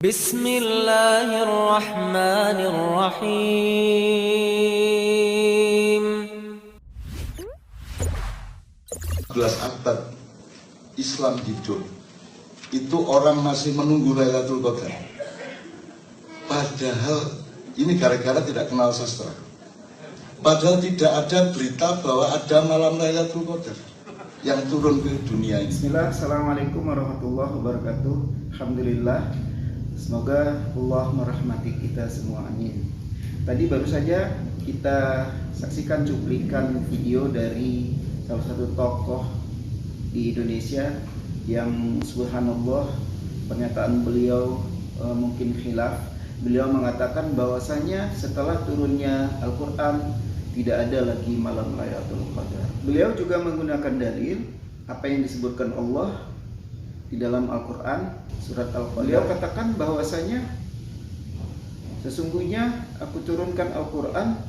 Bismillahirrahmanirrahim. 11 abad Islam hidup itu orang masih menunggu Lailatul Qadar. Padahal ini gara-gara tidak kenal sastra. Padahal tidak ada berita bahwa ada malam Lailatul Qadar yang turun ke dunia ini. Bismillah, Assalamualaikum warahmatullahi wabarakatuh. Alhamdulillah, semoga Allah merahmati kita semua, amin. Tadi baru saja kita saksikan cuplikan video dari salah satu tokoh di Indonesia yang subhanallah pernyataan beliau mungkin khilaf. Beliau mengatakan bahwasanya setelah turunnya Al-Quran tidak ada lagi malam Lailatul Qadar. Beliau juga menggunakan dalil apa yang disebutkan Allah di dalam Al-Quran surat Al-Qadar. Beliau katakan bahwasanya sesungguhnya aku turunkan Al-Quran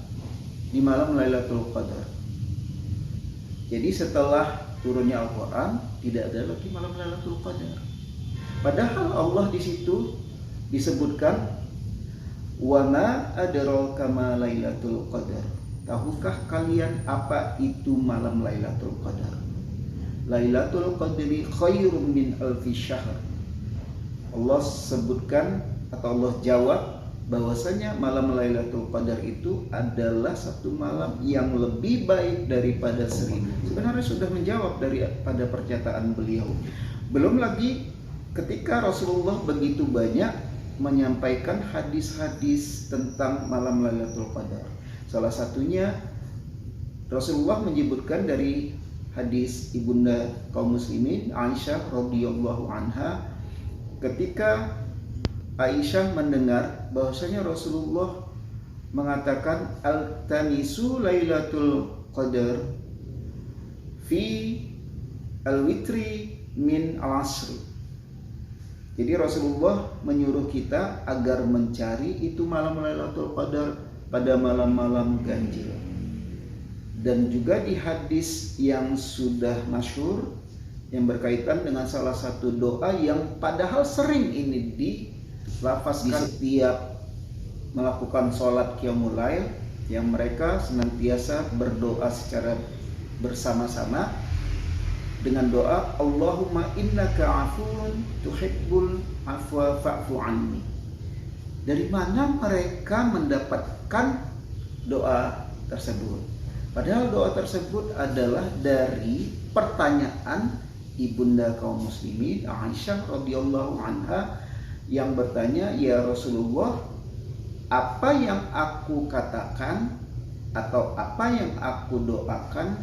di malam Lailatul Qadar. Jadi setelah turunnya Al-Quran tidak ada lagi malam Lailatul Qadar. Padahal Allah di situ disebutkan wa ma adraka ma Lailatul Qadar. Tahukah kalian apa itu malam Lailatul Qadar? Lailatul Qadri khairum min alfi syahr. Allah sebutkan atau Allah jawab bahwasanya malam Lailatul Qadar itu adalah satu malam yang lebih baik daripada 1000. Sebenarnya sudah menjawab daripada pernyataan beliau. Belum lagi ketika Rasulullah begitu banyak menyampaikan hadis-hadis tentang malam Lailatul Qadar. Salah satunya Rasulullah menyebutkan dari hadis ibunda kaum muslimin Aisyah radhiyallahu anha, ketika Aisyah mendengar bahwasanya Rasulullah mengatakan al-tanisu Lailatul Qadar fi al-witri min al-asri. Jadi Rasulullah menyuruh kita agar mencari itu malam Lailatul Qadar pada malam-malam ganjil. Dan juga di hadis yang sudah masyhur yang berkaitan dengan salah satu doa yang padahal sering ini dilafazkan setiap melakukan sholat qiyamul lail, yang mereka senantiasa berdoa secara bersama-sama dengan doa Allahumma innaka afuwun tuhibbul afwa fa'fu anni. Dari mana mereka mendapatkan doa tersebut? Padahal doa tersebut adalah dari pertanyaan ibunda kaum muslimin Aisyah radhiyallahu anha yang bertanya, ya Rasulullah, apa yang aku katakan atau apa yang aku doakan,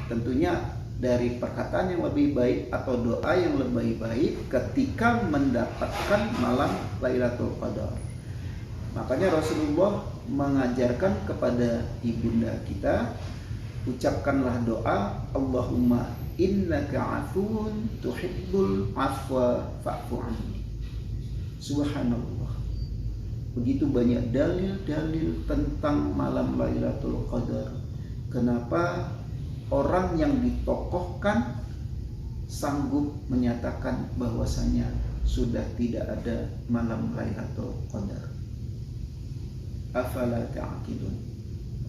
tentunya dari perkataan yang lebih baik atau doa yang lebih baik ketika mendapatkan malam Lailatul Qadar. Makanya Rasulullah mengajarkan kepada ibunda kita, ucapkanlah doa Allahumma innaka afuwun tuhibbul afwa fa'fu anni. Subhanallah, begitu banyak dalil-dalil tentang malam Lailatul Qadar. Kenapa orang yang ditokohkan sanggup menyatakan bahwasanya sudah tidak ada malam Lailatul Qadar? Afala ta'qilun.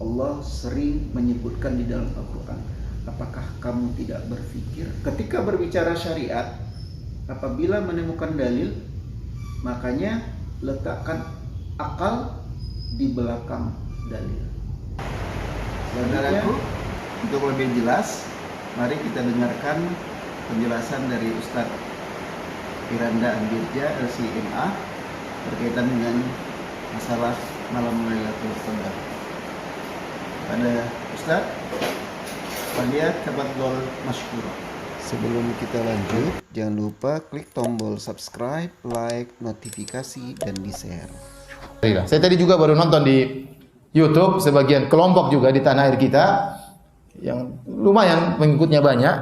Allah sering menyebutkan di dalam Al-Quran, apakah kamu tidak berpikir? Ketika berbicara syariat, apabila menemukan dalil, makanya letakkan akal di belakang dalil. Saudaraku, untuk lebih jelas, mari kita dengarkan penjelasan dari Ustadz Firanda Ambirja LCMA berkaitan dengan masalah malam Lailatul Qadar. Pada Ustadz, Fadiyat Tafaddal Mashkura. Sebelum kita lanjut, jangan lupa klik tombol subscribe, like, notifikasi, dan di-share. Saya tadi juga baru nonton di YouTube sebagian kelompok juga di tanah air kita yang lumayan pengikutnya banyak,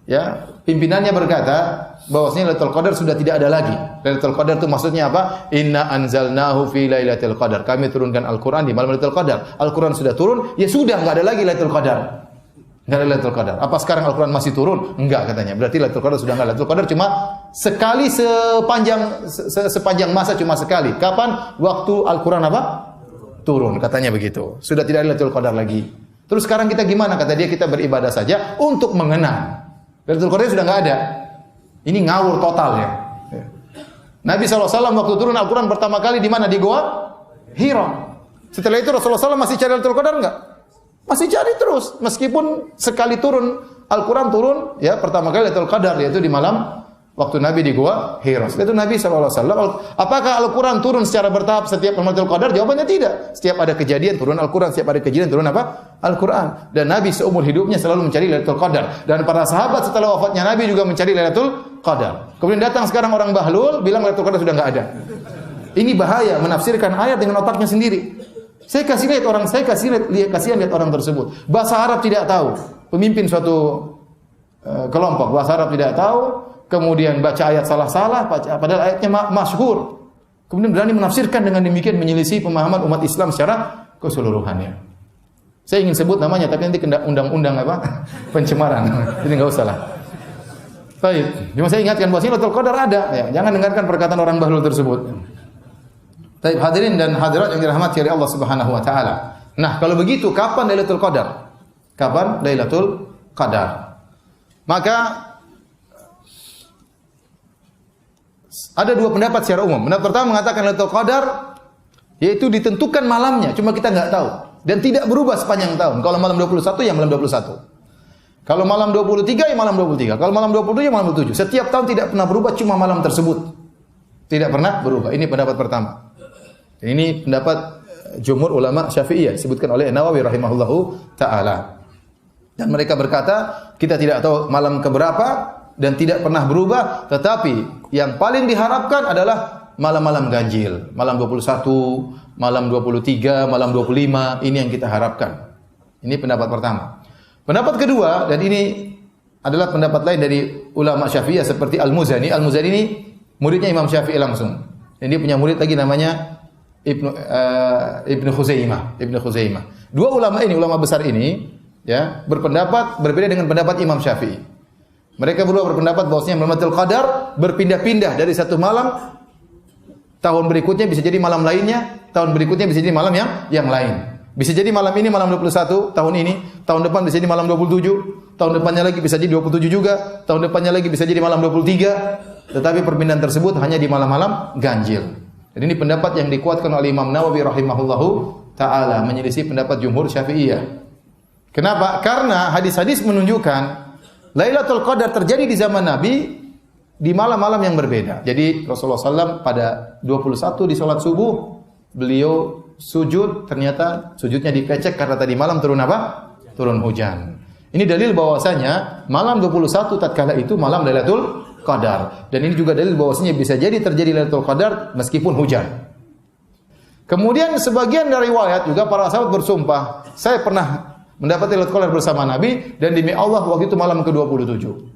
ya. Pimpinannya berkata bahwasanya Lailatul Qadar sudah tidak ada lagi. Lailatul Qadar itu maksudnya apa? Inna anzalnahu fi Lailatul Qadar. Kami turunkan Al-Qur'an di malam Lailatul Qadar. Al-Qur'an sudah turun, ya sudah enggak ada lagi Lailatul Qadar. Enggak ada Lailatul Qadar. Apa sekarang Al-Qur'an masih turun? Enggak katanya. Berarti Lailatul Qadar sudah enggak. Lailatul Qadar cuma sekali sepanjang masa cuma sekali. Kapan? Waktu Al-Quran apa? Turun, katanya begitu. Sudah tidak ada Lailatul Qadar lagi. Terus sekarang kita gimana? Kata dia, kita beribadah saja untuk mengenang. Lailatul Qadar sudah nggak ada. Ini ngawur total ya. Nabi SAW waktu turun Al-Quran pertama kali di mana? Di Goa Hira. Setelah itu Rasulullah SAW masih cari Lailatul Qadar enggak? Masih cari terus. Meskipun sekali turun, Al-Quran turun, ya pertama kali Lailatul Qadar, yaitu di malam waktu Nabi di Goa Hira. Itu Nabi SAW. Apakah Al-Quran turun secara bertahap setiap Lailatul Qadar? Jawabannya tidak. Setiap ada kejadian turun Al-Quran, setiap ada kejadian turun apa? Al-Quran. Dan Nabi seumur hidupnya selalu mencari Lailatul Qadar. Dan para sahabat setelah wafatnya Nabi juga mencari Lailatul Qadar. Kemudian datang sekarang orang bahlul bilang Lailatul Qadar sudah enggak ada. Ini bahaya menafsirkan ayat dengan otaknya sendiri. Saya kasih lihat kasihan lihat orang tersebut. Bahasa Arab tidak tahu. Pemimpin suatu kelompok bahasa Arab tidak tahu, kemudian baca ayat salah-salah, padahal ayatnya masyhur. Kemudian berani menafsirkan dengan demikian menyelisih pemahaman umat Islam secara keseluruhannya. Saya ingin sebut namanya tapi nanti kena undang-undang apa? Pencemaran. Jadi enggak usah lah. Baik, cuma saya ingatkan bahwa Lailatul Qadar ada, ya, jangan dengarkan perkataan orang bahlul tersebut. Baik, hadirin dan hadirat yang dirahmati oleh Allah Subhanahu wa taala. Nah, kalau begitu kapan Lailatul Qadar? Kapan Lailatul Qadar? Maka ada dua pendapat secara umum. Pendapat pertama mengatakan Lailatul Qadar yaitu ditentukan malamnya, cuma kita enggak tahu dan tidak berubah sepanjang tahun. Kalau malam 21 ya malam 21. Kalau malam 23 ya malam 23. Kalau malam 27 ya malam 27. Setiap tahun tidak pernah berubah, cuma malam tersebut. Tidak pernah berubah. Ini pendapat pertama. Ini pendapat jumhur ulama Syafi'iyah disebutkan oleh Nawawi rahimahullahu taala. Dan mereka berkata, kita tidak tahu malam keberapa dan tidak pernah berubah, tetapi yang paling diharapkan adalah malam-malam ganjil. Malam 21, malam 23, malam 25, ini yang kita harapkan. Ini pendapat pertama. Pendapat kedua, dan ini adalah pendapat lain dari ulama Syafi'iyah seperti Al-Muzani. Al-Muzani ini muridnya Imam Syafi'i langsung. Dan dia punya murid lagi namanya Ibnu Khuzaimah. Dua ulama ini, ulama besar ini, ya, berpendapat berbeda dengan pendapat Imam Syafi'i. Mereka berdua berpendapat bahwasanya Lailatul Qadar berpindah-pindah dari satu malam, tahun berikutnya bisa jadi malam lainnya, tahun berikutnya bisa jadi malam yang lain. Bisa jadi malam ini malam 21 tahun ini, tahun depan bisa jadi malam 27, tahun depannya lagi bisa jadi 27 juga, tahun depannya lagi bisa jadi malam 23. Tetapi perpindahan tersebut hanya di malam-malam ganjil. Dan ini pendapat yang dikuatkan oleh Imam Nawawi rahimahullahu taala, menyelisih pendapat jumhur Syafi'iyah. Kenapa? Karena hadis-hadis menunjukkan Lailatul Qadar terjadi di zaman Nabi di malam-malam yang berbeda. Jadi Rasulullah SAW pada 21 di salat subuh beliau sujud, ternyata sujudnya dipecek karena tadi malam turun apa? Turun hujan. Ini dalil bahwasanya malam 21 tatkala itu malam Lailatul Qadar. Dan ini juga dalil bahwasanya bisa jadi terjadi Lailatul Qadar meskipun hujan. Kemudian sebagian dari riwayat juga para sahabat bersumpah, saya pernah mendapat Lailatul Qadar bersama Nabi dan demi Allah waktu itu malam ke-27.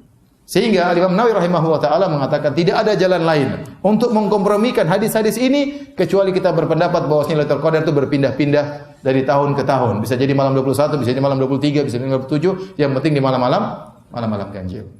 Sehingga Imam Nawawi rahimahullah ta'ala mengatakan tidak ada jalan lain untuk mengkompromikan hadis-hadis ini kecuali kita berpendapat bahwasanya Lailatul Qadar itu berpindah-pindah dari tahun ke tahun. Bisa jadi malam 21, bisa jadi malam 23, bisa jadi malam 27, yang penting di malam-malam ganjil.